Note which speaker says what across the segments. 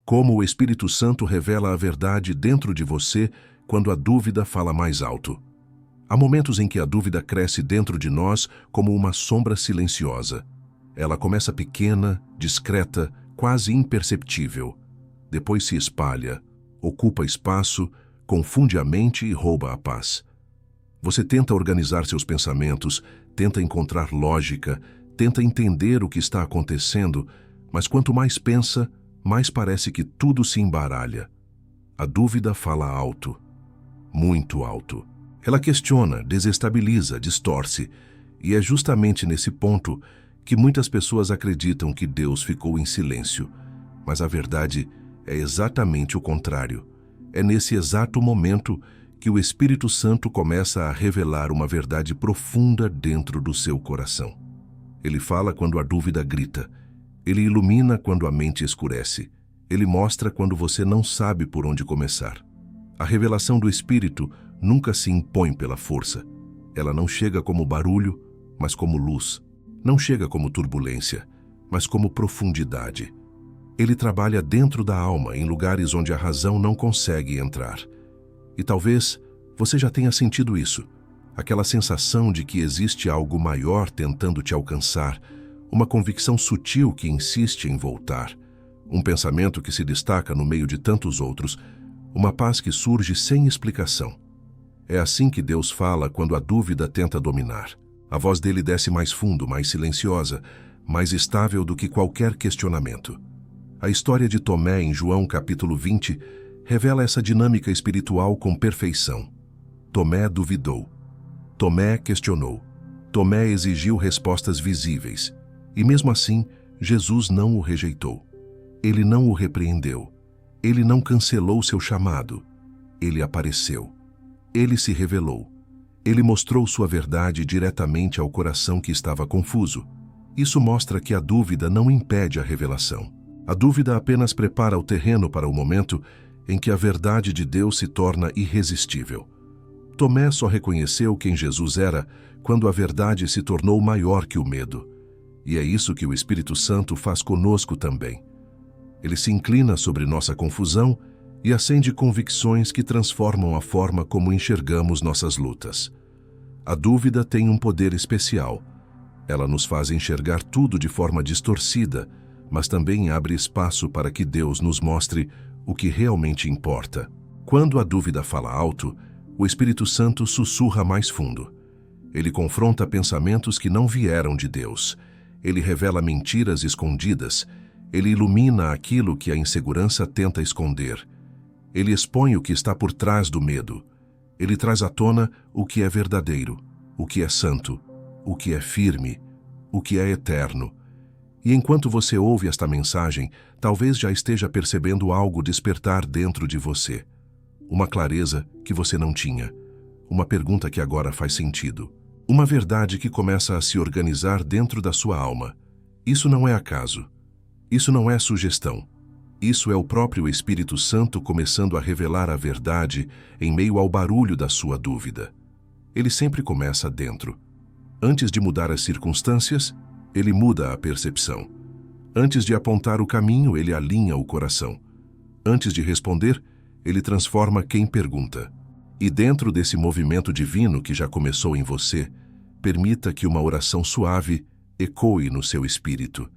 Speaker 1: Como o Espírito Santo revela a verdade dentro de você quando a dúvida fala mais alto. Há momentos em que a dúvida cresce dentro de nós como uma sombra silenciosa. Ela começa pequena, discreta, quase imperceptível. Depois se espalha, ocupa espaço, confunde a mente e rouba a paz. Você tenta organizar seus pensamentos, tenta encontrar lógica, tenta entender o que está acontecendo, mas quanto mais pensa, mais parece que tudo se embaralha. A dúvida fala alto, muito alto. Ela questiona, desestabiliza, distorce, e é justamente nesse ponto que muitas pessoas acreditam que Deus ficou em silêncio. Mas a verdade é exatamente o contrário. É nesse exato momento que o Espírito Santo começa a revelar uma verdade profunda dentro do seu coração. Ele fala quando a dúvida grita. Ele ilumina quando a mente escurece. Ele mostra quando você não sabe por onde começar. A revelação do Espírito nunca se impõe pela força. Ela não chega como barulho, mas como luz. Não chega como turbulência, mas como profundidade. Ele trabalha dentro da alma, em lugares onde a razão não consegue entrar. E talvez você já tenha sentido isso. Aquela sensação de que existe algo maior tentando te alcançar, uma convicção sutil que insiste em voltar, um pensamento que se destaca no meio de tantos outros, uma paz que surge sem explicação. É assim que Deus fala quando a dúvida tenta dominar. A voz dele desce mais fundo, mais silenciosa, mais estável do que qualquer questionamento. A história de Tomé em João capítulo 20 revela essa dinâmica espiritual com perfeição. Tomé duvidou. Tomé questionou. Tomé exigiu respostas visíveis. E mesmo assim, Jesus não o rejeitou. Ele não o repreendeu. Ele não cancelou seu chamado. Ele apareceu. Ele se revelou. Ele mostrou sua verdade diretamente ao coração que estava confuso. Isso mostra que a dúvida não impede a revelação. A dúvida apenas prepara o terreno para o momento em que a verdade de Deus se torna irresistível. Tomé só reconheceu quem Jesus era quando a verdade se tornou maior que o medo. E é isso que o Espírito Santo faz conosco também. Ele se inclina sobre nossa confusão e acende convicções que transformam a forma como enxergamos nossas lutas. A dúvida tem um poder especial. Ela nos faz enxergar tudo de forma distorcida, mas também abre espaço para que Deus nos mostre o que realmente importa. Quando a dúvida fala alto, o Espírito Santo sussurra mais fundo. Ele confronta pensamentos que não vieram de Deus. Ele revela mentiras escondidas. Ele ilumina aquilo que a insegurança tenta esconder. Ele expõe o que está por trás do medo. Ele traz à tona o que é verdadeiro, o que é santo, o que é firme, o que é eterno. E enquanto você ouve esta mensagem, talvez já esteja percebendo algo despertar dentro de você. Uma clareza que você não tinha. Uma pergunta que agora faz sentido. Uma verdade que começa a se organizar dentro da sua alma. Isso não é acaso. Isso não é sugestão. Isso é o próprio Espírito Santo começando a revelar a verdade em meio ao barulho da sua dúvida. Ele sempre começa dentro. Antes de mudar as circunstâncias, ele muda a percepção. Antes de apontar o caminho, ele alinha o coração. Antes de responder, ele transforma quem pergunta. E dentro desse movimento divino que já começou em você, permita que uma oração suave ecoe no seu espírito.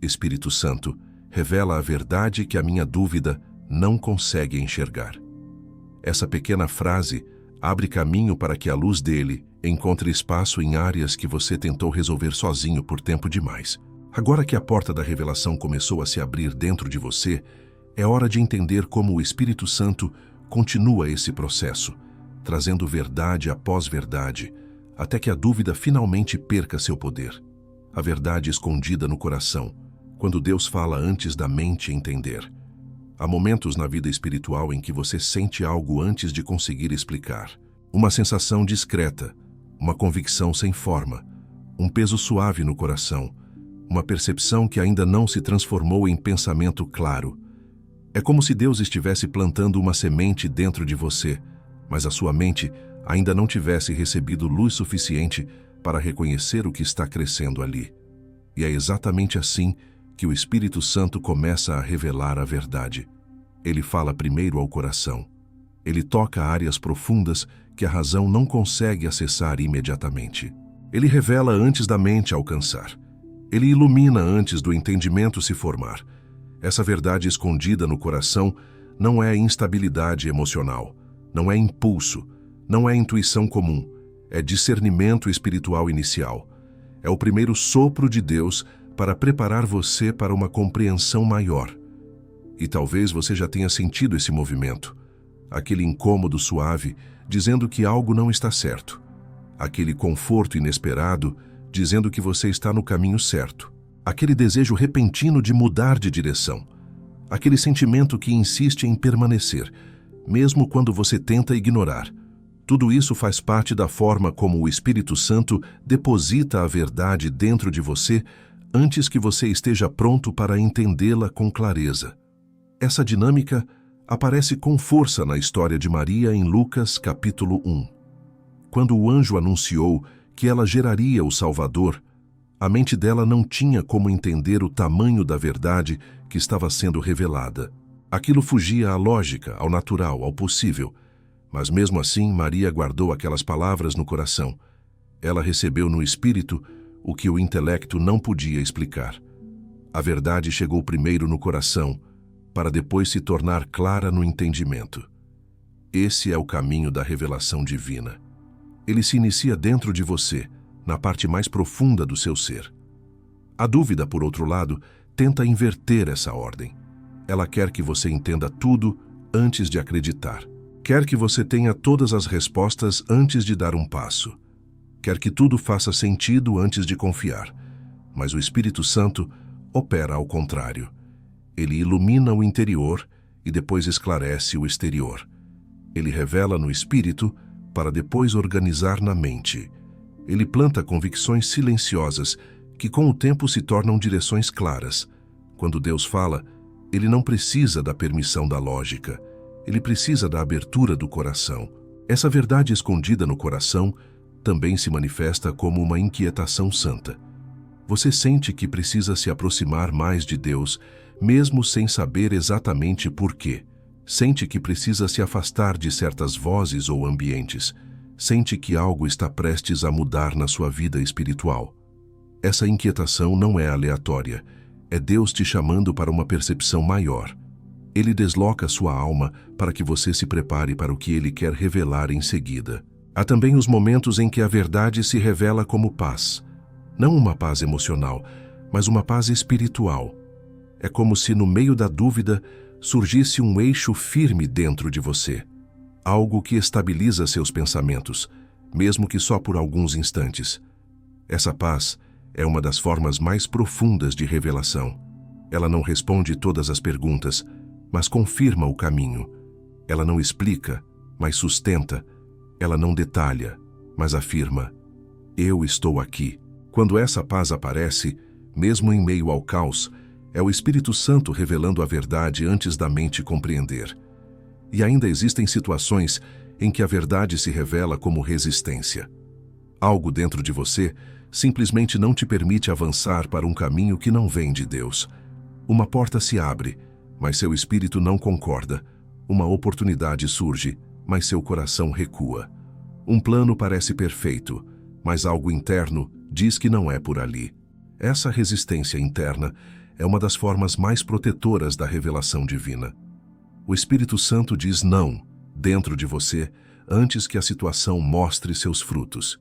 Speaker 1: Espírito Santo, revela a verdade que a minha dúvida não consegue enxergar. Essa pequena frase abre caminho para que a luz dele encontre espaço em áreas que você tentou resolver sozinho por tempo demais. Agora que a porta da revelação começou a se abrir dentro de você, é hora de entender como o Espírito Santo continua esse processo, trazendo verdade após verdade, até que a dúvida finalmente perca seu poder. A verdade escondida no coração, quando Deus fala antes da mente entender. Há momentos na vida espiritual em que você sente algo antes de conseguir explicar. Uma sensação discreta, uma convicção sem forma, um peso suave no coração, uma percepção que ainda não se transformou em pensamento claro. É como se Deus estivesse plantando uma semente dentro de você, mas a sua mente ainda não tivesse recebido luz suficiente para reconhecer o que está crescendo ali. E é exatamente assim que o Espírito Santo começa a revelar a verdade. Ele fala primeiro ao coração. Ele toca áreas profundas que a razão não consegue acessar imediatamente. Ele revela antes da mente alcançar. Ele ilumina antes do entendimento se formar. Essa verdade escondida no coração não é instabilidade emocional, não é impulso, não é intuição comum, é discernimento espiritual inicial. É o primeiro sopro de Deus para preparar você para uma compreensão maior. E talvez você já tenha sentido esse movimento, aquele incômodo suave dizendo que algo não está certo, aquele conforto inesperado dizendo que você está no caminho certo, aquele desejo repentino de mudar de direção, aquele sentimento que insiste em permanecer, mesmo quando você tenta ignorar. Tudo isso faz parte da forma como o Espírito Santo deposita a verdade dentro de você antes que você esteja pronto para entendê-la com clareza. Essa dinâmica aparece com força na história de Maria em Lucas capítulo 1. Quando o anjo anunciou que ela geraria o Salvador, a mente dela não tinha como entender o tamanho da verdade que estava sendo revelada. Aquilo fugia à lógica, ao natural, ao possível. Mas mesmo assim, Maria guardou aquelas palavras no coração. Ela recebeu no espírito o que o intelecto não podia explicar. A verdade chegou primeiro no coração, para depois se tornar clara no entendimento. Esse é o caminho da revelação divina. Ele se inicia dentro de você, na parte mais profunda do seu ser. A dúvida, por outro lado, tenta inverter essa ordem. Ela quer que você entenda tudo antes de acreditar. Quer que você tenha todas as respostas antes de dar um passo. Quer que tudo faça sentido antes de confiar. Mas o Espírito Santo opera ao contrário. Ele ilumina o interior e depois esclarece o exterior. Ele revela no espírito para depois organizar na mente. Ele planta convicções silenciosas que com o tempo se tornam direções claras. Quando Deus fala, ele não precisa da permissão da lógica. Ele precisa da abertura do coração. Essa verdade escondida no coração também se manifesta como uma inquietação santa. Você sente que precisa se aproximar mais de Deus, mesmo sem saber exatamente por quê. Sente que precisa se afastar de certas vozes ou ambientes. Sente que algo está prestes a mudar na sua vida espiritual. Essa inquietação não é aleatória. É Deus te chamando para uma percepção maior. Ele desloca sua alma para que você se prepare para o que ele quer revelar em seguida. Há também os momentos em que a verdade se revela como paz. Não uma paz emocional, mas uma paz espiritual. É como se no meio da dúvida surgisse um eixo firme dentro de você. Algo que estabiliza seus pensamentos, mesmo que só por alguns instantes. Essa paz é uma das formas mais profundas de revelação. Ela não responde todas as perguntas, mas confirma o caminho. Ela não explica, mas sustenta. Ela não detalha, mas afirma: eu estou aqui. Quando essa paz aparece, mesmo em meio ao caos, é o Espírito Santo revelando a verdade antes da mente compreender. E ainda existem situações em que a verdade se revela como resistência. Algo dentro de você simplesmente não te permite avançar para um caminho que não vem de Deus. Uma porta se abre, mas seu espírito não concorda. Uma oportunidade surge, mas seu coração recua. Um plano parece perfeito, mas algo interno diz que não é por ali. Essa resistência interna é uma das formas mais protetoras da revelação divina. O Espírito Santo diz não, dentro de você, antes que a situação mostre seus frutos.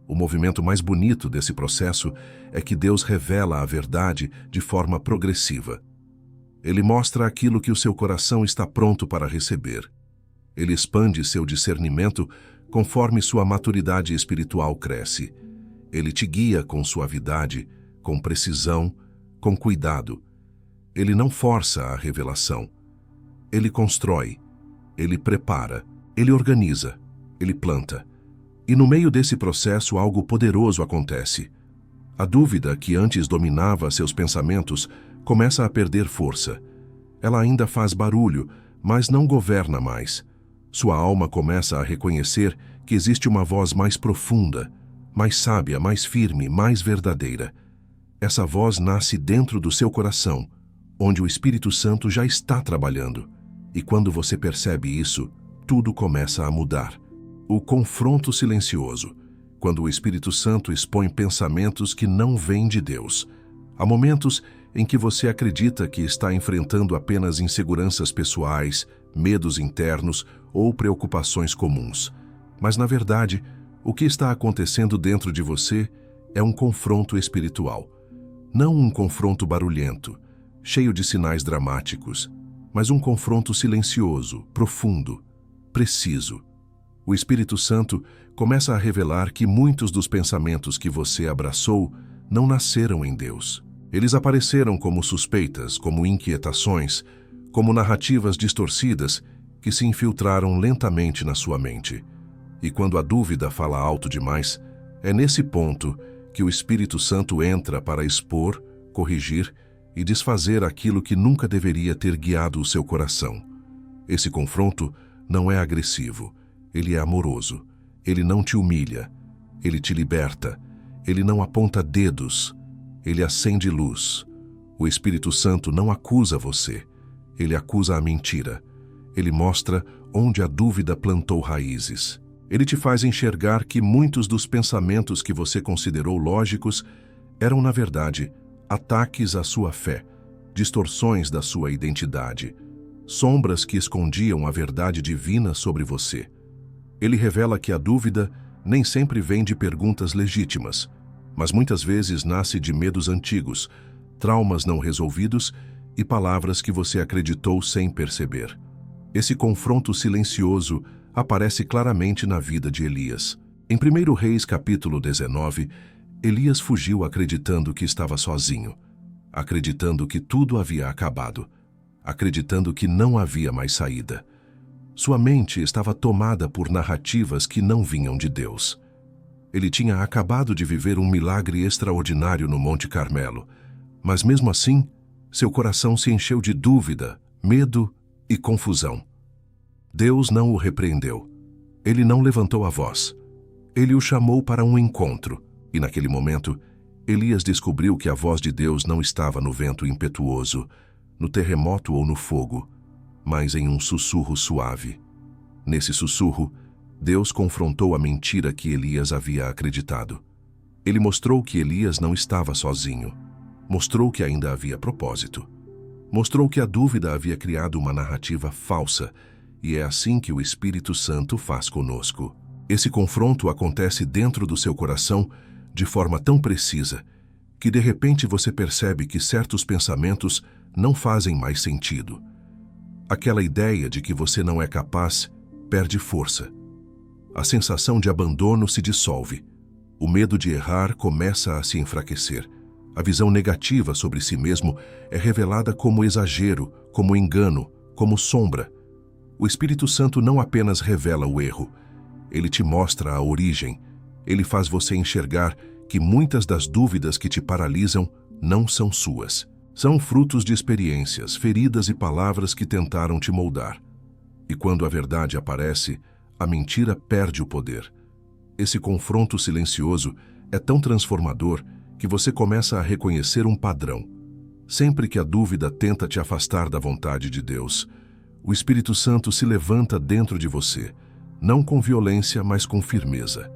Speaker 1: O movimento mais bonito desse processo é que Deus revela a verdade de forma progressiva. Ele mostra aquilo que o seu coração está pronto para receber. Ele expande seu discernimento conforme sua maturidade espiritual cresce. Ele te guia com suavidade, com precisão, com cuidado. Ele não força a revelação. Ele constrói, ele prepara, ele organiza, ele planta. E no meio desse processo algo poderoso acontece. A dúvida que antes dominava seus pensamentos começa a perder força. Ela ainda faz barulho, mas não governa mais. Sua alma começa a reconhecer que existe uma voz mais profunda, mais sábia, mais firme, mais verdadeira. Essa voz nasce dentro do seu coração, onde o Espírito Santo já está trabalhando. E quando você percebe isso, tudo começa a mudar. O confronto silencioso, quando o Espírito Santo expõe pensamentos que não vêm de Deus. Há momentos em que você acredita que está enfrentando apenas inseguranças pessoais, medos internos ou preocupações comuns. Mas, na verdade, o que está acontecendo dentro de você é um confronto espiritual. Não um confronto barulhento, cheio de sinais dramáticos, mas um confronto silencioso, profundo, preciso. O Espírito Santo começa a revelar que muitos dos pensamentos que você abraçou não nasceram em Deus. Eles apareceram como suspeitas, como inquietações, como narrativas distorcidas que se infiltraram lentamente na sua mente. E quando a dúvida fala alto demais, é nesse ponto que o Espírito Santo entra para expor, corrigir e desfazer aquilo que nunca deveria ter guiado o seu coração. Esse confronto não é agressivo, ele é amoroso. Ele não te humilha, ele te liberta, ele não aponta dedos, ele acende luz. O Espírito Santo não acusa você, ele acusa a mentira. Ele mostra onde a dúvida plantou raízes. Ele te faz enxergar que muitos dos pensamentos que você considerou lógicos eram, na verdade, ataques à sua fé, distorções da sua identidade, sombras que escondiam a verdade divina sobre você. Ele revela que a dúvida nem sempre vem de perguntas legítimas, mas muitas vezes nasce de medos antigos, traumas não resolvidos e palavras que você acreditou sem perceber. Esse confronto silencioso aparece claramente na vida de Elias. Em 1 Reis, capítulo 19, Elias fugiu acreditando que estava sozinho, acreditando que tudo havia acabado, acreditando que não havia mais saída. Sua mente estava tomada por narrativas que não vinham de Deus. Ele tinha acabado de viver um milagre extraordinário no Monte Carmelo, mas mesmo assim, seu coração se encheu de dúvida, medo e confusão. Deus não o repreendeu. Ele não levantou a voz. Ele o chamou para um encontro, e naquele momento, Elias descobriu que a voz de Deus não estava no vento impetuoso, no terremoto ou no fogo, mas em um sussurro suave. Nesse sussurro, Deus confrontou a mentira que Elias havia acreditado. Ele mostrou que Elias não estava sozinho. Mostrou que ainda havia propósito. Mostrou que a dúvida havia criado uma narrativa falsa, e é assim que o Espírito Santo faz conosco. Esse confronto acontece dentro do seu coração de forma tão precisa que de repente você percebe que certos pensamentos não fazem mais sentido. Aquela ideia de que você não é capaz perde força. A sensação de abandono se dissolve. O medo de errar começa a se enfraquecer. A visão negativa sobre si mesmo é revelada como exagero, como engano, como sombra. O Espírito Santo não apenas revela o erro, ele te mostra a origem. Ele faz você enxergar que muitas das dúvidas que te paralisam não são suas. São frutos de experiências, feridas e palavras que tentaram te moldar. E quando a verdade aparece, a mentira perde o poder. Esse confronto silencioso é tão transformador que você começa a reconhecer um padrão. Sempre que a dúvida tenta te afastar da vontade de Deus, o Espírito Santo se levanta dentro de você, não com violência, mas com firmeza.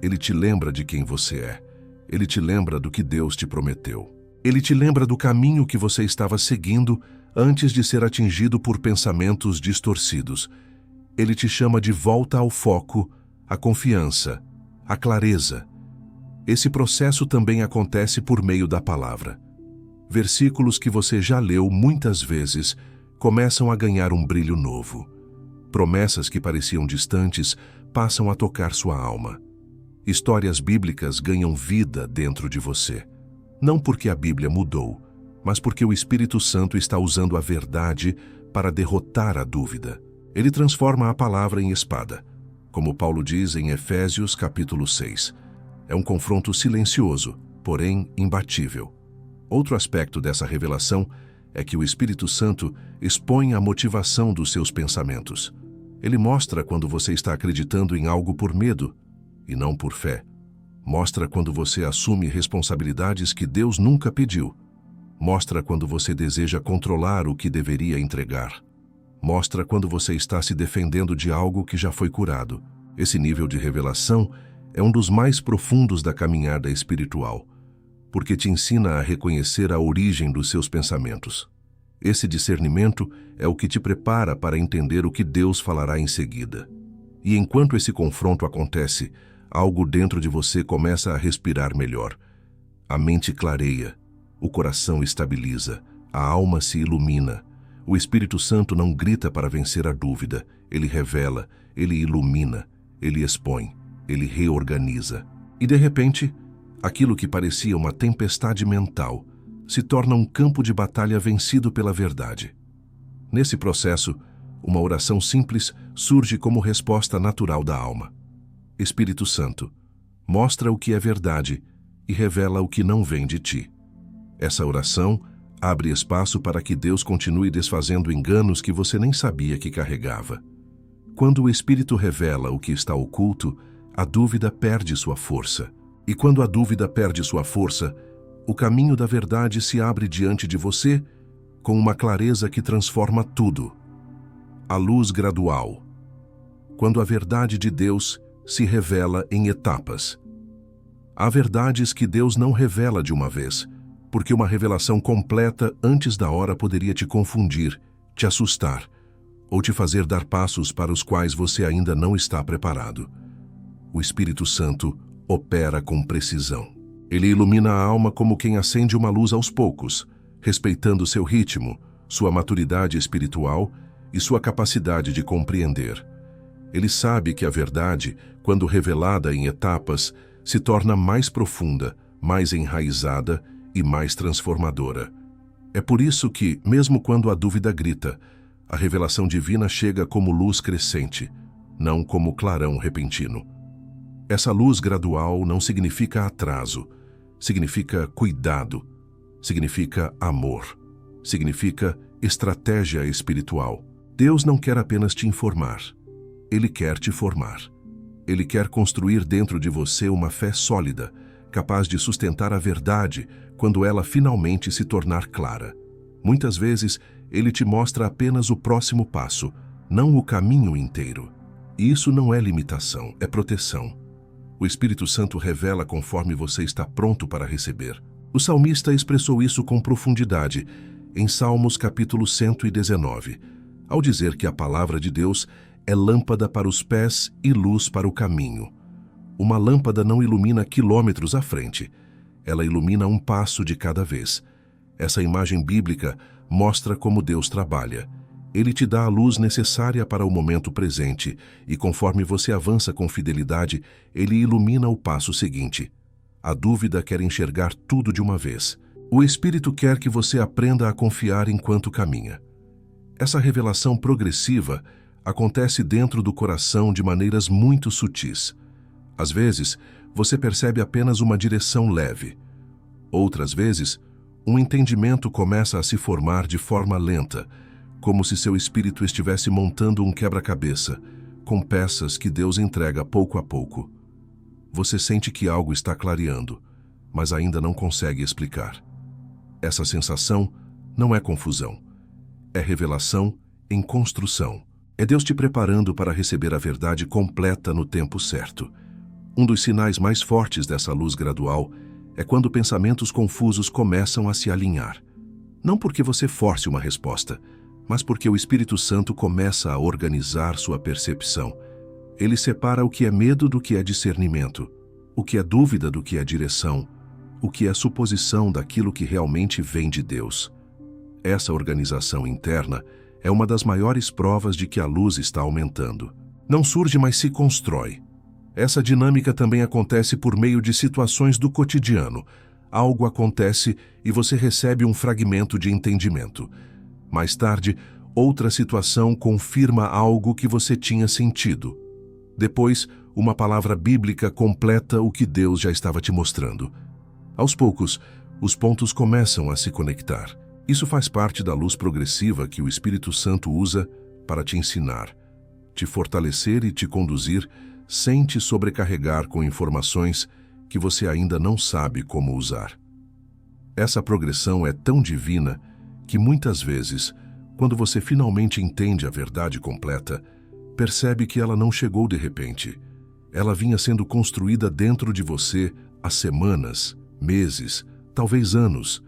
Speaker 1: Ele te lembra de quem você é. Ele te lembra do que Deus te prometeu. Ele te lembra do caminho que você estava seguindo antes de ser atingido por pensamentos distorcidos. Ele te chama de volta ao foco, à confiança, à clareza. Esse processo também acontece por meio da palavra. Versículos que você já leu muitas vezes começam a ganhar um brilho novo. Promessas que pareciam distantes passam a tocar sua alma. Histórias bíblicas ganham vida dentro de você. Não porque a Bíblia mudou, mas porque o Espírito Santo está usando a verdade para derrotar a dúvida. Ele transforma a palavra em espada, como Paulo diz em Efésios capítulo 6. É um confronto silencioso, porém imbatível. Outro aspecto dessa revelação é que o Espírito Santo expõe a motivação dos seus pensamentos. Ele mostra quando você está acreditando em algo por medo e não por fé. Mostra quando você assume responsabilidades que Deus nunca pediu. Mostra quando você deseja controlar o que deveria entregar. Mostra quando você está se defendendo de algo que já foi curado. Esse nível de revelação é um dos mais profundos da caminhada espiritual, porque te ensina a reconhecer a origem dos seus pensamentos. Esse discernimento é o que te prepara para entender o que Deus falará em seguida. E enquanto esse confronto acontece, algo dentro de você começa a respirar melhor. A mente clareia, o coração estabiliza, a alma se ilumina. O Espírito Santo não grita para vencer a dúvida, ele revela, ele ilumina, ele expõe, ele reorganiza. E de repente, aquilo que parecia uma tempestade mental se torna um campo de batalha vencido pela verdade. Nesse processo, uma oração simples surge como resposta natural da alma. Espírito Santo, mostra o que é verdade e revela o que não vem de ti. Essa oração abre espaço para que Deus continue desfazendo enganos que você nem sabia que carregava. Quando o Espírito revela o que está oculto, a dúvida perde sua força. E quando a dúvida perde sua força, o caminho da verdade se abre diante de você com uma clareza que transforma tudo. A luz gradual. Quando a verdade de Deus se revela em etapas. Há verdades que Deus não revela de uma vez, porque uma revelação completa antes da hora poderia te confundir, te assustar, ou te fazer dar passos para os quais você ainda não está preparado. O Espírito Santo opera com precisão. Ele ilumina a alma como quem acende uma luz aos poucos, respeitando seu ritmo, sua maturidade espiritual e sua capacidade de compreender. Ele sabe que a verdade, quando revelada em etapas, se torna mais profunda, mais enraizada e mais transformadora. É por isso que, mesmo quando a dúvida grita, a revelação divina chega como luz crescente, não como clarão repentino. Essa luz gradual não significa atraso, significa cuidado, significa amor, significa estratégia espiritual. Deus não quer apenas te informar, Ele quer te formar. Ele quer construir dentro de você uma fé sólida, capaz de sustentar a verdade quando ela finalmente se tornar clara. Muitas vezes, Ele te mostra apenas o próximo passo, não o caminho inteiro. E isso não é limitação, é proteção. O Espírito Santo revela conforme você está pronto para receber. O salmista expressou isso com profundidade em Salmos capítulo 119, ao dizer que a palavra de Deus é lâmpada para os pés e luz para o caminho. Uma lâmpada não ilumina quilômetros à frente, ela ilumina um passo de cada vez. Essa imagem bíblica mostra como Deus trabalha. Ele te dá a luz necessária para o momento presente e, conforme você avança com fidelidade, Ele ilumina o passo seguinte. A dúvida quer enxergar tudo de uma vez. O Espírito quer que você aprenda a confiar enquanto caminha. Essa revelação progressiva acontece dentro do coração de maneiras muito sutis. Às vezes, você percebe apenas uma direção leve. Outras vezes, um entendimento começa a se formar de forma lenta, como se seu espírito estivesse montando um quebra-cabeça, com peças que Deus entrega pouco a pouco. Você sente que algo está clareando, mas ainda não consegue explicar. Essa sensação não é confusão, é revelação em construção. É Deus te preparando para receber a verdade completa no tempo certo. Um dos sinais mais fortes dessa luz gradual é quando pensamentos confusos começam a se alinhar. Não porque você force uma resposta, mas porque o Espírito Santo começa a organizar sua percepção. Ele separa o que é medo do que é discernimento, o que é dúvida do que é direção, o que é suposição daquilo que realmente vem de Deus. Essa organização interna é uma das maiores provas de que a luz está aumentando. Não surge, mas se constrói. Essa dinâmica também acontece por meio de situações do cotidiano. Algo acontece e você recebe um fragmento de entendimento. Mais tarde, outra situação confirma algo que você tinha sentido. Depois, uma palavra bíblica completa o que Deus já estava te mostrando. Aos poucos, os pontos começam a se conectar. Isso faz parte da luz progressiva que o Espírito Santo usa para te ensinar, te fortalecer e te conduzir sem te sobrecarregar com informações que você ainda não sabe como usar. Essa progressão é tão divina que muitas vezes, quando você finalmente entende a verdade completa, percebe que ela não chegou de repente. Ela vinha sendo construída dentro de você há semanas, meses, talvez anos.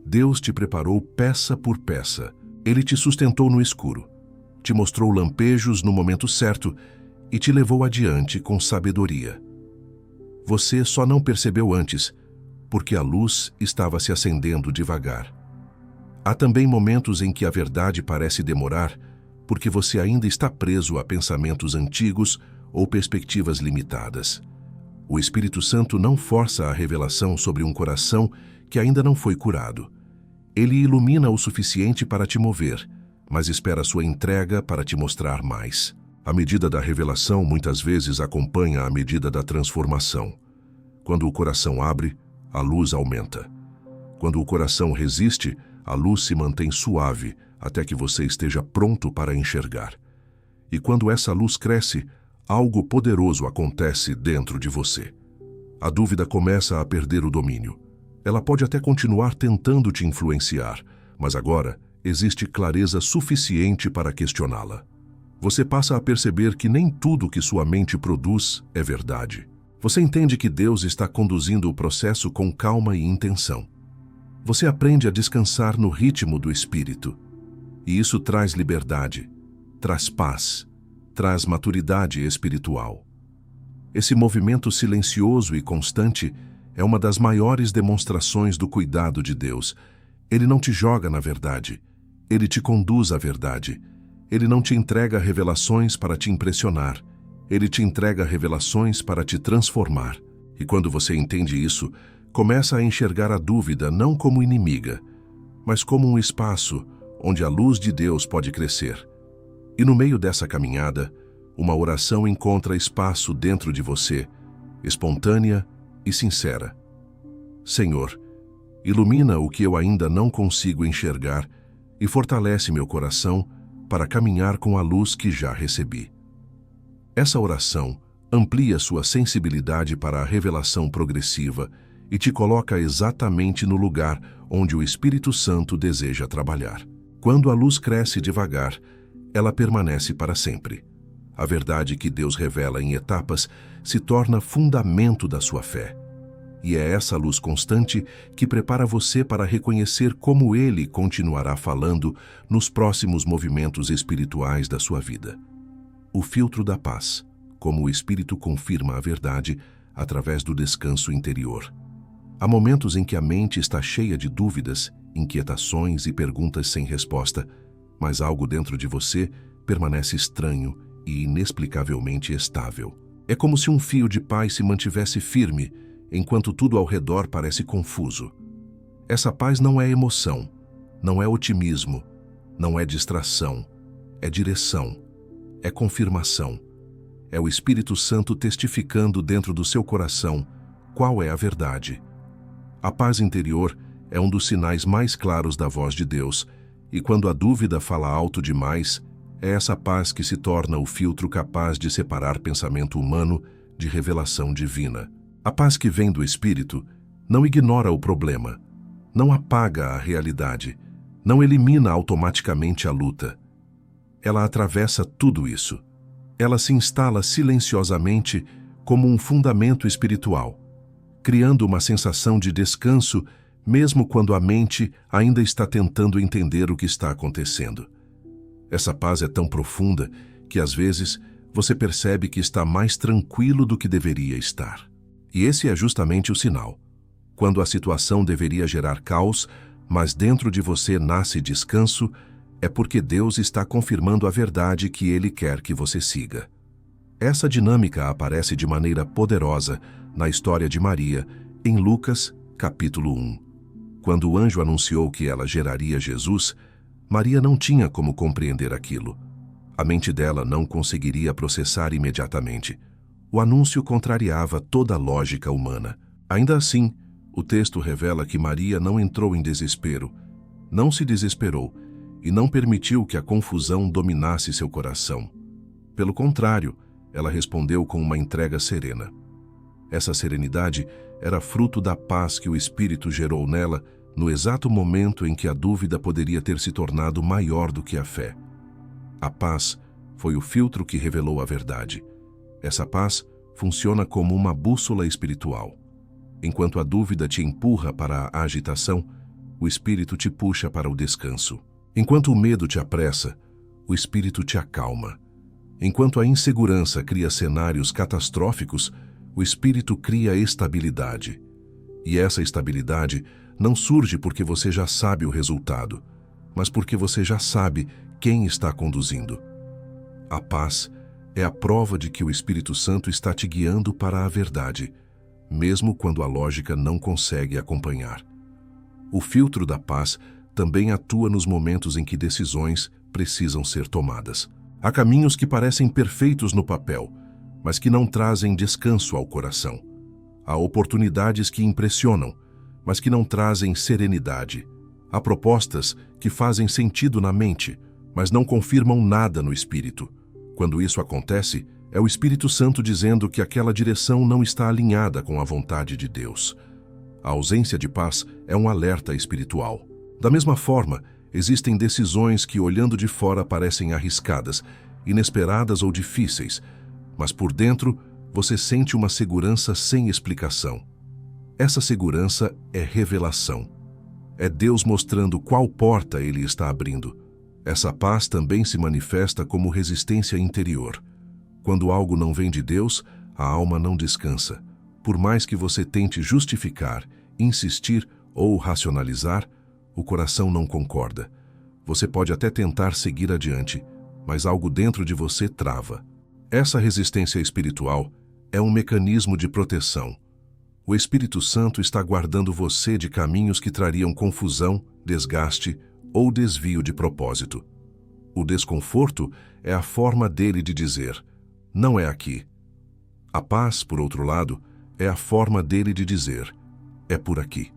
Speaker 1: Deus te preparou peça por peça. Ele te sustentou no escuro, te mostrou lampejos no momento certo e te levou adiante com sabedoria. Você só não percebeu antes, porque a luz estava se acendendo devagar. Há também momentos em que a verdade parece demorar, porque você ainda está preso a pensamentos antigos ou perspectivas limitadas. O Espírito Santo não força a revelação sobre um coração que ainda não foi curado. Ele ilumina o suficiente para te mover, mas espera sua entrega para te mostrar mais. A medida da revelação muitas vezes acompanha a medida da transformação. Quando o coração abre, a luz aumenta. Quando o coração resiste, a luz se mantém suave até que você esteja pronto para enxergar. E quando essa luz cresce, algo poderoso acontece dentro de você. A dúvida começa a perder o domínio. Ela pode até continuar tentando te influenciar, mas agora existe clareza suficiente para questioná-la. Você passa a perceber que nem tudo que sua mente produz é verdade. Você entende que Deus está conduzindo o processo com calma e intenção. Você aprende a descansar no ritmo do Espírito. E isso traz liberdade, traz paz, traz maturidade espiritual. Esse movimento silencioso e constante é uma das maiores demonstrações do cuidado de Deus. Ele não te joga na verdade, ele te conduz à verdade. Ele não te entrega revelações para te impressionar, ele te entrega revelações para te transformar. E quando você entende isso, começa a enxergar a dúvida não como inimiga, mas como um espaço onde a luz de Deus pode crescer. E no meio dessa caminhada, uma oração encontra espaço dentro de você, espontânea e sincera. Senhor, ilumina o que eu ainda não consigo enxergar e fortalece meu coração para caminhar com a luz que já recebi. Essa oração amplia sua sensibilidade para a revelação progressiva e te coloca exatamente no lugar onde o Espírito Santo deseja trabalhar. Quando a luz cresce devagar, ela permanece para sempre. A verdade que Deus revela em etapas se torna fundamento da sua fé. E é essa luz constante que prepara você para reconhecer como Ele continuará falando nos próximos movimentos espirituais da sua vida. O filtro da paz, como o Espírito confirma a verdade através do descanso interior. Há momentos em que a mente está cheia de dúvidas, inquietações e perguntas sem resposta, mas algo dentro de você permanece estranho e inexplicavelmente estável. É como se um fio de paz se mantivesse firme, enquanto tudo ao redor parece confuso. Essa paz não é emoção, não é otimismo, não é distração, é direção, é confirmação. É o Espírito Santo testificando dentro do seu coração qual é a verdade. A paz interior é um dos sinais mais claros da voz de Deus, e quando a dúvida fala alto demais, é essa paz que se torna o filtro capaz de separar pensamento humano de revelação divina. A paz que vem do Espírito não ignora o problema, não apaga a realidade, não elimina automaticamente a luta. Ela atravessa tudo isso. Ela se instala silenciosamente como um fundamento espiritual, criando uma sensação de descanso mesmo quando a mente ainda está tentando entender o que está acontecendo. Essa paz é tão profunda que, às vezes, você percebe que está mais tranquilo do que deveria estar. E esse é justamente o sinal. Quando a situação deveria gerar caos, mas dentro de você nasce descanso, é porque Deus está confirmando a verdade que Ele quer que você siga. Essa dinâmica aparece de maneira poderosa na história de Maria, em Lucas, capítulo 1. Quando o anjo anunciou que ela geraria Jesus, Maria não tinha como compreender aquilo. A mente dela não conseguiria processar imediatamente. O anúncio contrariava toda a lógica humana. Ainda assim, o texto revela que Maria não entrou em desespero, não se desesperou e não permitiu que a confusão dominasse seu coração. Pelo contrário, ela respondeu com uma entrega serena. Essa serenidade era fruto da paz que o Espírito gerou nela no exato momento em que a dúvida poderia ter se tornado maior do que a fé. A paz foi o filtro que revelou a verdade. Essa paz funciona como uma bússola espiritual. Enquanto a dúvida te empurra para a agitação, o Espírito te puxa para o descanso. Enquanto o medo te apressa, o Espírito te acalma. Enquanto a insegurança cria cenários catastróficos, o Espírito cria estabilidade. E essa estabilidade não surge porque você já sabe o resultado, mas porque você já sabe quem está conduzindo. A paz é a prova de que o Espírito Santo está te guiando para a verdade, mesmo quando a lógica não consegue acompanhar. O filtro da paz também atua nos momentos em que decisões precisam ser tomadas. Há caminhos que parecem perfeitos no papel, mas que não trazem descanso ao coração. Há oportunidades que impressionam, mas que não trazem serenidade. Há propostas que fazem sentido na mente, mas não confirmam nada no espírito. Quando isso acontece, é o Espírito Santo dizendo que aquela direção não está alinhada com a vontade de Deus. A ausência de paz é um alerta espiritual. Da mesma forma, existem decisões que, olhando de fora, parecem arriscadas, inesperadas ou difíceis, mas por dentro você sente uma segurança sem explicação. Essa segurança é revelação. É Deus mostrando qual porta Ele está abrindo. Essa paz também se manifesta como resistência interior. Quando algo não vem de Deus, a alma não descansa. Por mais que você tente justificar, insistir ou racionalizar, o coração não concorda. Você pode até tentar seguir adiante, mas algo dentro de você trava. Essa resistência espiritual é um mecanismo de proteção. O Espírito Santo está guardando você de caminhos que trariam confusão, desgaste ou desvio de propósito. O desconforto é a forma dele de dizer: não é aqui. A paz, por outro lado, é a forma dele de dizer: é por aqui.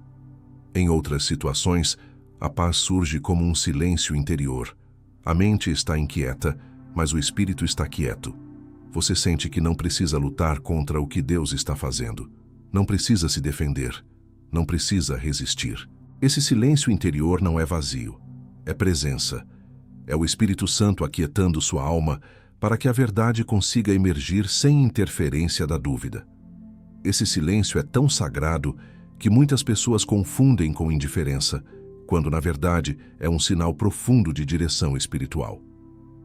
Speaker 1: Em outras situações, a paz surge como um silêncio interior. A mente está inquieta, mas o espírito está quieto. Você sente que não precisa lutar contra o que Deus está fazendo. Não precisa se defender. Não precisa resistir. Esse silêncio interior não é vazio. É presença. É o Espírito Santo aquietando sua alma para que a verdade consiga emergir sem interferência da dúvida. Esse silêncio é tão sagrado que muitas pessoas confundem com indiferença, quando na verdade é um sinal profundo de direção espiritual.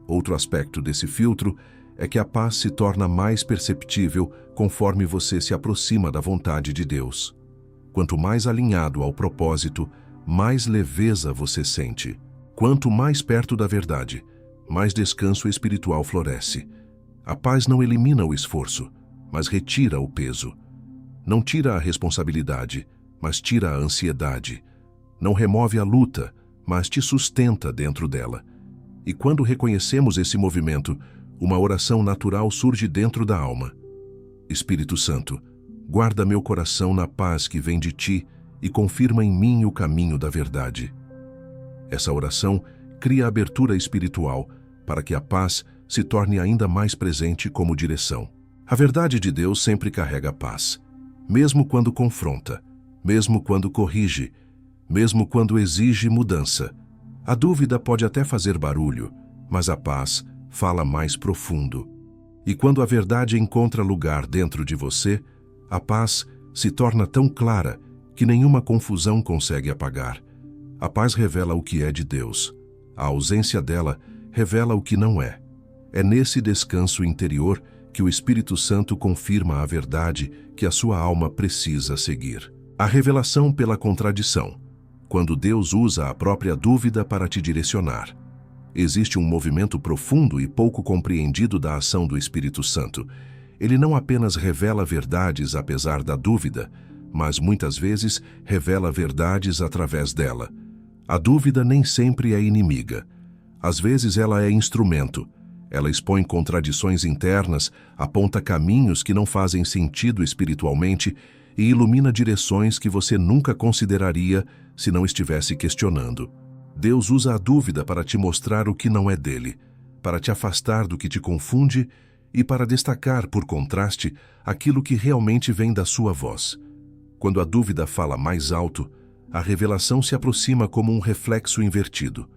Speaker 1: Outro aspecto desse filtro é que a paz se torna mais perceptível conforme você se aproxima da vontade de Deus. Quanto mais alinhado ao propósito, mais leveza você sente. Quanto mais perto da verdade, mais descanso espiritual floresce. A paz não elimina o esforço, mas retira o peso. Não tira a responsabilidade, mas tira a ansiedade. Não remove a luta, mas te sustenta dentro dela. E quando reconhecemos esse movimento, uma oração natural surge dentro da alma. Espírito Santo, guarda meu coração na paz que vem de ti e confirma em mim o caminho da verdade. Essa oração cria abertura espiritual para que a paz se torne ainda mais presente como direção. A verdade de Deus sempre carrega paz, mesmo quando confronta, mesmo quando corrige, mesmo quando exige mudança. A dúvida pode até fazer barulho, mas a paz fala mais profundo. E quando a verdade encontra lugar dentro de você, a paz se torna tão clara que nenhuma confusão consegue apagar. A paz revela o que é de Deus. A ausência dela revela o que não é. É nesse descanso interior que o Espírito Santo confirma a verdade que a sua alma precisa seguir. A revelação pela contradição. Quando Deus usa a própria dúvida para te direcionar. Existe um movimento profundo e pouco compreendido da ação do Espírito Santo. Ele não apenas revela verdades apesar da dúvida, mas muitas vezes revela verdades através dela. A dúvida nem sempre é inimiga. Às vezes ela é instrumento. Ela expõe contradições internas, aponta caminhos que não fazem sentido espiritualmente e ilumina direções que você nunca consideraria se não estivesse questionando. Deus usa a dúvida para te mostrar o que não é dele, para te afastar do que te confunde e para destacar, por contraste, aquilo que realmente vem da sua voz. Quando a dúvida fala mais alto, a revelação se aproxima como um reflexo invertido.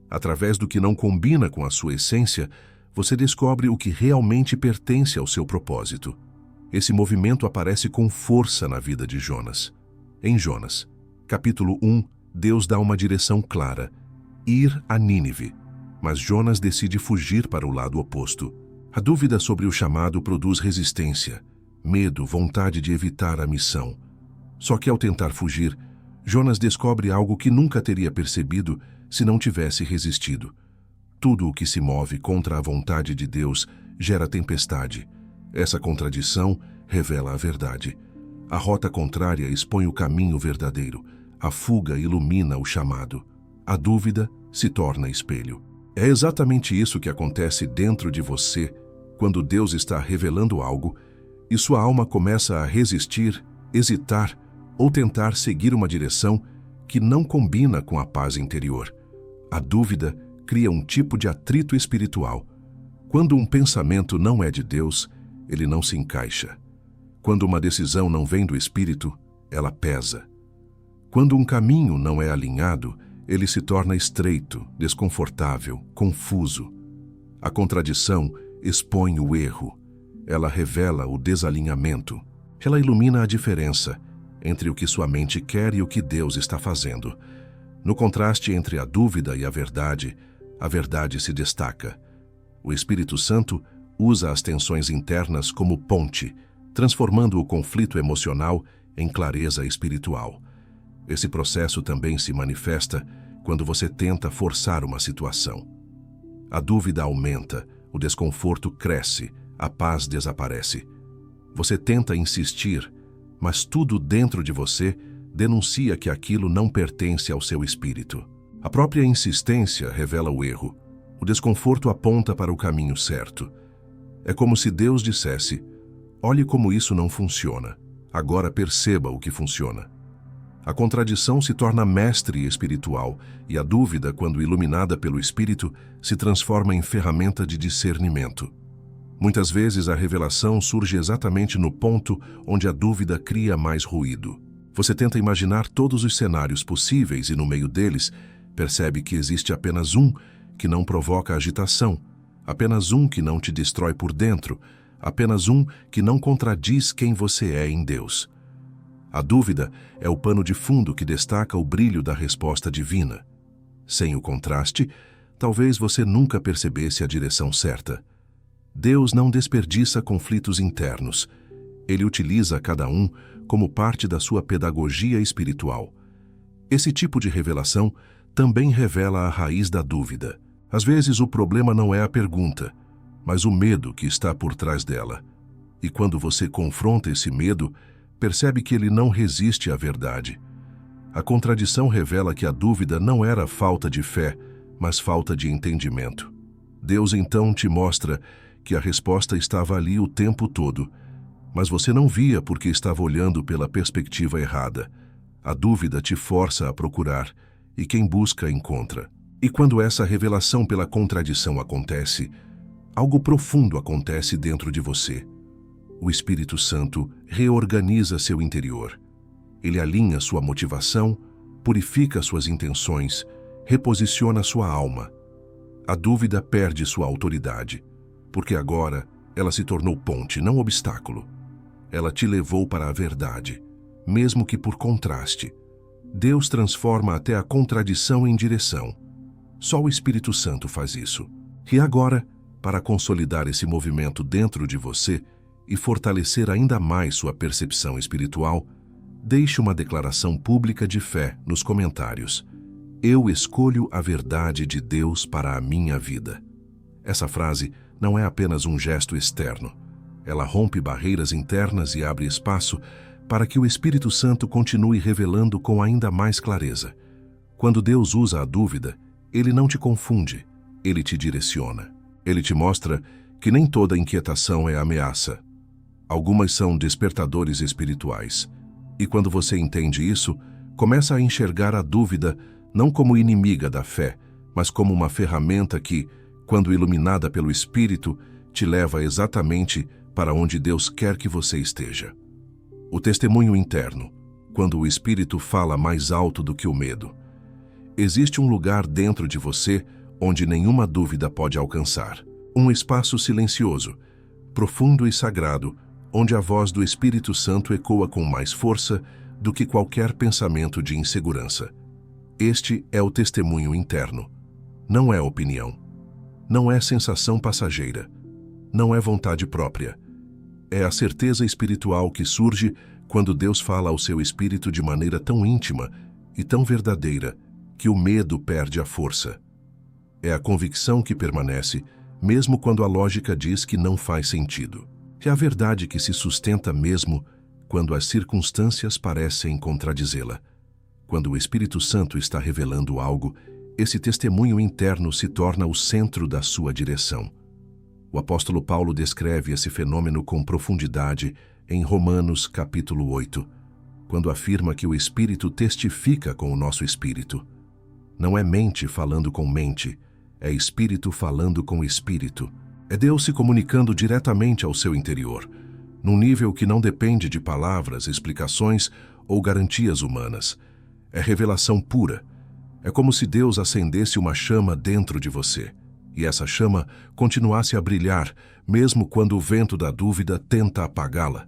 Speaker 1: Através do que não combina com a sua essência, você descobre o que realmente pertence ao seu propósito. Esse movimento aparece com força na vida de Jonas. Em Jonas, capítulo 1, Deus dá uma direção clara: ir a Nínive. Mas Jonas decide fugir para o lado oposto. A dúvida sobre o chamado produz resistência, medo, vontade de evitar a missão. Só que ao tentar fugir, Jonas descobre algo que nunca teria percebido se não tivesse resistido. Tudo o que se move contra a vontade de Deus gera tempestade. Essa contradição revela a verdade. A rota contrária expõe o caminho verdadeiro. A fuga ilumina o chamado. A dúvida se torna espelho. É exatamente isso que acontece dentro de você quando Deus está revelando algo e sua alma começa a resistir, hesitar ou tentar seguir uma direção que não combina com a paz interior. A dúvida cria um tipo de atrito espiritual. Quando um pensamento não é de Deus, ele não se encaixa. Quando uma decisão não vem do Espírito, ela pesa. Quando um caminho não é alinhado, ele se torna estreito, desconfortável, confuso. A contradição expõe o erro. Ela revela o desalinhamento. Ela ilumina a diferença entre o que sua mente quer e o que Deus está fazendo. No contraste entre a dúvida e a verdade se destaca. O Espírito Santo usa as tensões internas como ponte, transformando o conflito emocional em clareza espiritual. Esse processo também se manifesta quando você tenta forçar uma situação. A dúvida aumenta, o desconforto cresce, a paz desaparece. Você tenta insistir, mas tudo dentro de você denuncia que aquilo não pertence ao seu espírito. A própria insistência revela o erro. O desconforto aponta para o caminho certo. É como se Deus dissesse: olhe como isso não funciona. Agora perceba o que funciona. A contradição se torna mestre espiritual e a dúvida, quando iluminada pelo Espírito, se transforma em ferramenta de discernimento. Muitas vezes a revelação surge exatamente no ponto onde a dúvida cria mais ruído. Você tenta imaginar todos os cenários possíveis e, no meio deles, percebe que existe apenas um que não provoca agitação, apenas um que não te destrói por dentro, apenas um que não contradiz quem você é em Deus. A dúvida é o pano de fundo que destaca o brilho da resposta divina. Sem o contraste, talvez você nunca percebesse a direção certa. Deus não desperdiça conflitos internos. Ele utiliza cada um como parte da sua pedagogia espiritual. Esse tipo de revelação também revela a raiz da dúvida. Às vezes o problema não é a pergunta, mas o medo que está por trás dela. E quando você confronta esse medo, percebe que ele não resiste à verdade. A contradição revela que a dúvida não era falta de fé, mas falta de entendimento. Deus então te mostra que a resposta estava ali o tempo todo, mas você não via porque estava olhando pela perspectiva errada. A dúvida te força a procurar, e quem busca encontra. E quando essa revelação pela contradição acontece, algo profundo acontece dentro de você. O Espírito Santo reorganiza seu interior. Ele alinha sua motivação, purifica suas intenções, reposiciona sua alma. A dúvida perde sua autoridade, porque agora ela se tornou ponte, não obstáculo. Ela te levou para a verdade, mesmo que por contraste. Deus transforma até a contradição em direção. Só o Espírito Santo faz isso. E agora, para consolidar esse movimento dentro de você e fortalecer ainda mais sua percepção espiritual, deixe uma declaração pública de fé nos comentários. Eu escolho a verdade de Deus para a minha vida. Essa frase não é apenas um gesto externo. Ela rompe barreiras internas e abre espaço para que o Espírito Santo continue revelando com ainda mais clareza. Quando Deus usa a dúvida, Ele não te confunde, Ele te direciona. Ele te mostra que nem toda inquietação é ameaça. Algumas são despertadores espirituais. E quando você entende isso, começa a enxergar a dúvida não como inimiga da fé, mas como uma ferramenta que, quando iluminada pelo Espírito, te leva exatamente para onde Deus quer que você esteja. O testemunho interno. quando o espírito fala mais alto do que o medo. Existe um lugar dentro de você onde nenhuma dúvida pode alcançar. Um espaço silencioso, profundo e sagrado, onde a voz do Espírito Santo ecoa com mais força do que qualquer pensamento de insegurança. Este é o testemunho interno. Não é opinião. Não é sensação passageira. Não é vontade própria. É a certeza espiritual que surge quando Deus fala ao seu espírito de maneira tão íntima e tão verdadeira que o medo perde a força. É a convicção que permanece, mesmo quando a lógica diz que não faz sentido. É a verdade que se sustenta mesmo quando as circunstâncias parecem contradizê-la. Quando o Espírito Santo está revelando algo, esse testemunho interno se torna o centro da sua direção. O apóstolo Paulo descreve esse fenômeno com profundidade em Romanos capítulo 8, quando afirma que o Espírito testifica com o nosso espírito. Não é mente falando com mente, é Espírito falando com Espírito. É Deus se comunicando diretamente ao seu interior, num nível que não depende de palavras, explicações ou garantias humanas. É revelação pura. É como se Deus acendesse uma chama dentro de você, e essa chama continuasse a brilhar, mesmo quando o vento da dúvida tenta apagá-la.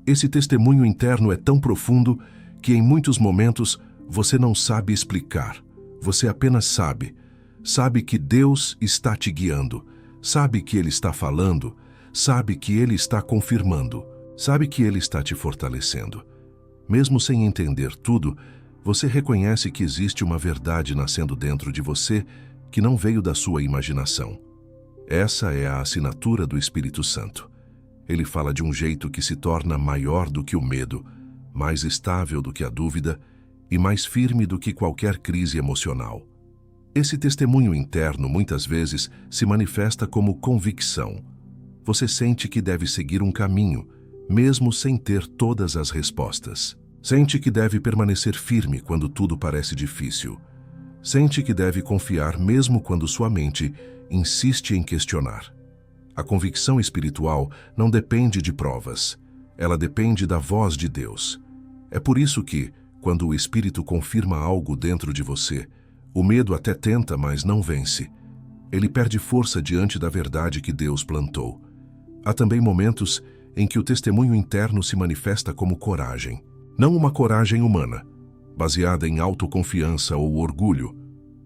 Speaker 1: Esse testemunho interno é tão profundo que em muitos momentos você não sabe explicar. Você apenas sabe. Sabe que Deus está te guiando. Sabe que Ele está falando. Sabe que Ele está confirmando. Sabe que Ele está te fortalecendo. Mesmo sem entender tudo, você reconhece que existe uma verdade nascendo dentro de você que não veio da sua imaginação. Essa é a assinatura do Espírito Santo. Ele fala de um jeito que se torna maior do que o medo, mais estável do que a dúvida e mais firme do que qualquer crise emocional. Esse testemunho interno muitas vezes se manifesta como convicção. Você sente que deve seguir um caminho, mesmo sem ter todas as respostas. Sente que deve permanecer firme quando tudo parece difícil. Sente que deve confiar mesmo quando sua mente insiste em questionar. A convicção espiritual não depende de provas. Ela depende da voz de Deus. É por isso que, quando o Espírito confirma algo dentro de você, o medo até tenta, mas não vence. Ele perde força diante da verdade que Deus plantou. Há também momentos em que o testemunho interno se manifesta como coragem. Não uma coragem humana, baseada em autoconfiança ou orgulho,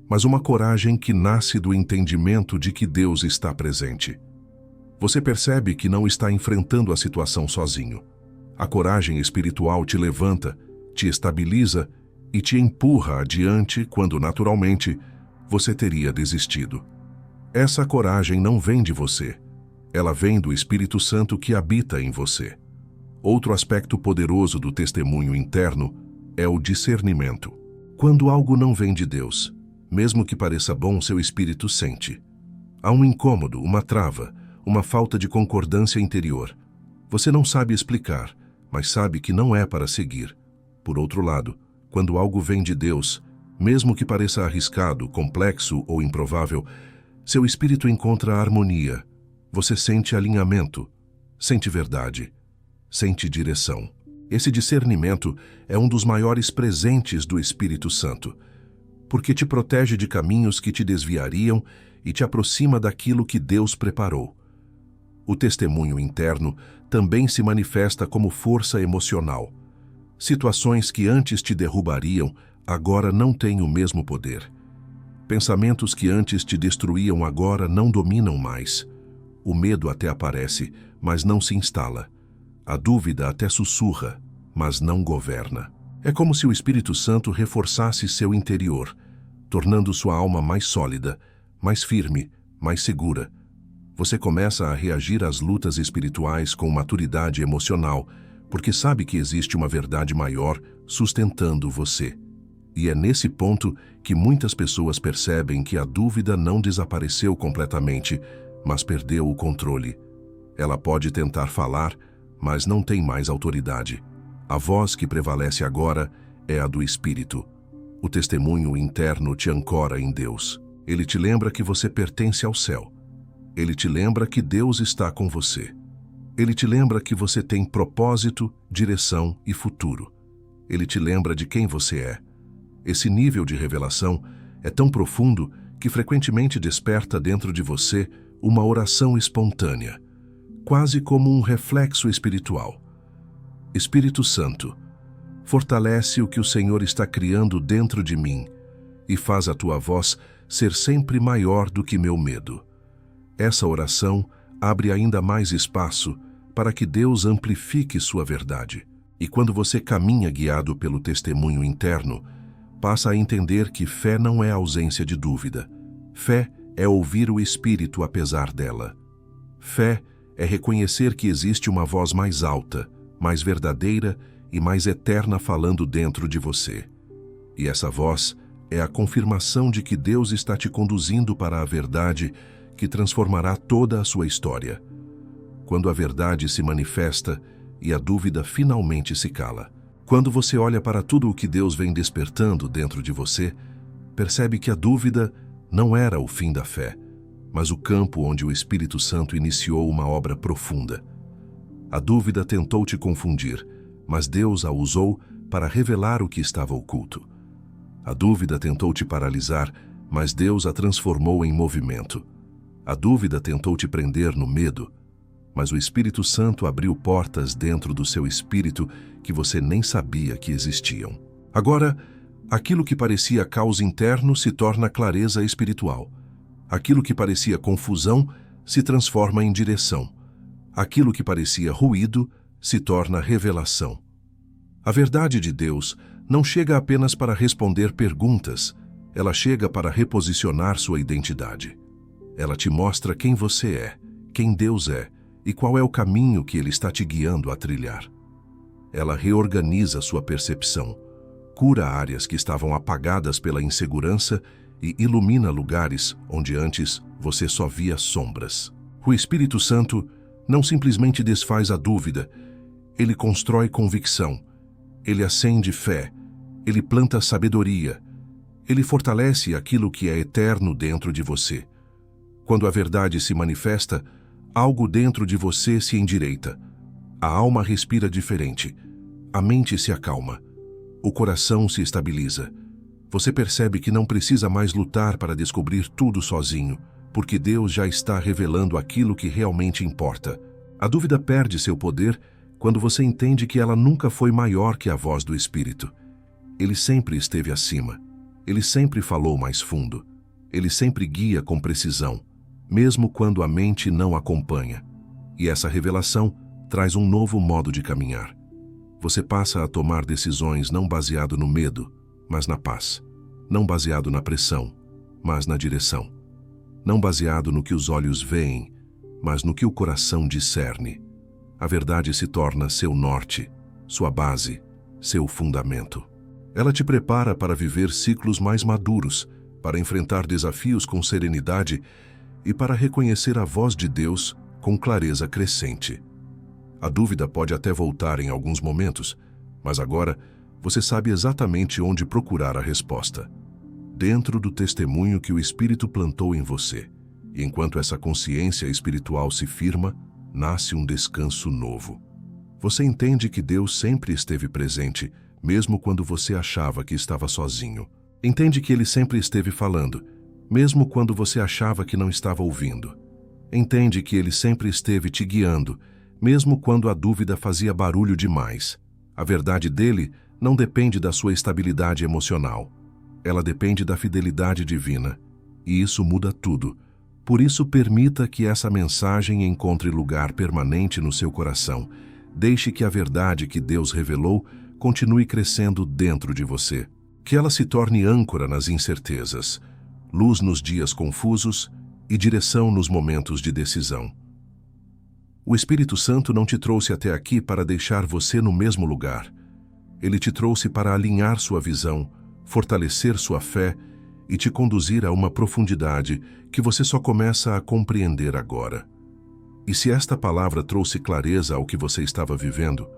Speaker 1: mas uma coragem que nasce do entendimento de que Deus está presente. Você percebe que não está enfrentando a situação sozinho. A coragem espiritual te levanta, te estabiliza e te empurra adiante quando, naturalmente, você teria desistido. Essa coragem não vem de você. Ela vem do Espírito Santo que habita em você. Outro aspecto poderoso do testemunho interno é o discernimento. Quando algo não vem de Deus, mesmo que pareça bom, seu espírito sente. Há um incômodo, uma trava, uma falta de concordância interior. Você não sabe explicar, mas sabe que não é para seguir. Por outro lado, quando algo vem de Deus, mesmo que pareça arriscado, complexo ou improvável, seu espírito encontra harmonia. Você sente alinhamento, sente verdade, sente direção. Esse discernimento é um dos maiores presentes do Espírito Santo, porque te protege de caminhos que te desviariam e te aproxima daquilo que Deus preparou. O testemunho interno também se manifesta como força emocional. Situações que antes te derrubariam, agora não têm o mesmo poder. Pensamentos que antes te destruíam, agora não dominam mais. O medo até aparece, mas não se instala. A dúvida até sussurra, mas não governa. É como se o Espírito Santo reforçasse seu interior, tornando sua alma mais sólida, mais firme, mais segura. Você começa a reagir às lutas espirituais com maturidade emocional, porque sabe que existe uma verdade maior sustentando você. E é nesse ponto que muitas pessoas percebem que a dúvida não desapareceu completamente, mas perdeu o controle. Ela pode tentar falar, mas não tem mais autoridade. A voz que prevalece agora é a do Espírito. O testemunho interno te ancora em Deus. Ele te lembra que você pertence ao céu. Ele te lembra que Deus está com você. Ele te lembra que você tem propósito, direção e futuro. Ele te lembra de quem você é. Esse nível de revelação é tão profundo que frequentemente desperta dentro de você uma oração espontânea, quase como um reflexo espiritual. Espírito Santo, fortalece o que o Senhor está criando dentro de mim e faz a tua voz ser sempre maior do que meu medo. Essa oração abre ainda mais espaço para que Deus amplifique sua verdade. E quando você caminha guiado pelo testemunho interno, passa a entender que fé não é ausência de dúvida. Fé é ouvir o Espírito apesar dela. Fé é reconhecer que existe uma voz mais alta, mais verdadeira e mais eterna falando dentro de você. E essa voz é a confirmação de que Deus está te conduzindo para a verdade que transformará toda a sua história. Quando a verdade se manifesta e a dúvida finalmente se cala. Quando você olha para tudo o que Deus vem despertando dentro de você, percebe que a dúvida não era o fim da fé, mas o campo onde o Espírito Santo iniciou uma obra profunda. A dúvida tentou te confundir, mas Deus a usou para revelar o que estava oculto. A dúvida tentou te paralisar, mas Deus a transformou em movimento. A dúvida tentou te prender no medo, mas o Espírito Santo abriu portas dentro do seu espírito que você nem sabia que existiam. Agora, aquilo que parecia caos interno se torna clareza espiritual. Aquilo que parecia confusão se transforma em direção. Aquilo que parecia ruído se torna revelação. A verdade de Deus não chega apenas para responder perguntas, ela chega para reposicionar sua identidade. Ela te mostra quem você é, quem Deus é e qual é o caminho que Ele está te guiando a trilhar. Ela reorganiza sua percepção, cura áreas que estavam apagadas pela insegurança e ilumina lugares onde antes você só via sombras. O Espírito Santo não simplesmente desfaz a dúvida, ele constrói convicção, ele acende fé, ele planta sabedoria, ele fortalece aquilo que é eterno dentro de você. Quando a verdade se manifesta, algo dentro de você se endireita. A alma respira diferente, a mente se acalma, o coração se estabiliza. Você percebe que não precisa mais lutar para descobrir tudo sozinho, porque Deus já está revelando aquilo que realmente importa. A dúvida perde seu poder quando você entende que ela nunca foi maior que a voz do Espírito. Ele sempre esteve acima. Ele sempre falou mais fundo. Ele sempre guia com precisão, mesmo quando a mente não acompanha. E essa revelação traz um novo modo de caminhar. Você passa a tomar decisões não baseado no medo, mas na paz. Não baseado na pressão, mas na direção. Não baseado no que os olhos veem, mas no que o coração discerne. A verdade se torna seu norte, sua base, seu fundamento. Ela te prepara para viver ciclos mais maduros, para enfrentar desafios com serenidade e para reconhecer a voz de Deus com clareza crescente. A dúvida pode até voltar em alguns momentos, mas agora você sabe exatamente onde procurar a resposta. Dentro do testemunho que o Espírito plantou em você. E enquanto essa consciência espiritual se firma, nasce um descanso novo. Você entende que Deus sempre esteve presente, mesmo quando você achava que estava sozinho. Entende que Ele sempre esteve falando, mesmo quando você achava que não estava ouvindo. Entende que Ele sempre esteve te guiando, mesmo quando a dúvida fazia barulho demais. A verdade dele não depende da sua estabilidade emocional. Ela depende da fidelidade divina. E isso muda tudo. Por isso, permita que essa mensagem encontre lugar permanente no seu coração. Deixe que a verdade que Deus revelou continue crescendo dentro de você. Que ela se torne âncora nas incertezas, luz nos dias confusos e direção nos momentos de decisão. O Espírito Santo não te trouxe até aqui para deixar você no mesmo lugar. Ele te trouxe para alinhar sua visão, fortalecer sua fé e te conduzir a uma profundidade que você só começa a compreender agora. E se esta palavra trouxe clareza ao que você estava vivendo,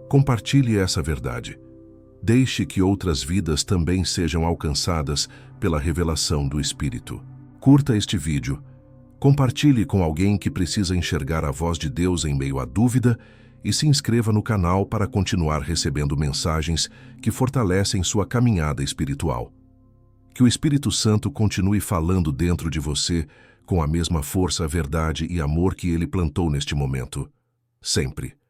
Speaker 1: compartilhe essa verdade. Deixe que outras vidas também sejam alcançadas pela revelação do Espírito. Curta este vídeo, compartilhe com alguém que precisa enxergar a voz de Deus em meio à dúvida e se inscreva no canal para continuar recebendo mensagens que fortalecem sua caminhada espiritual. Que o Espírito Santo continue falando dentro de você com a mesma força, verdade e amor que ele plantou neste momento. Sempre.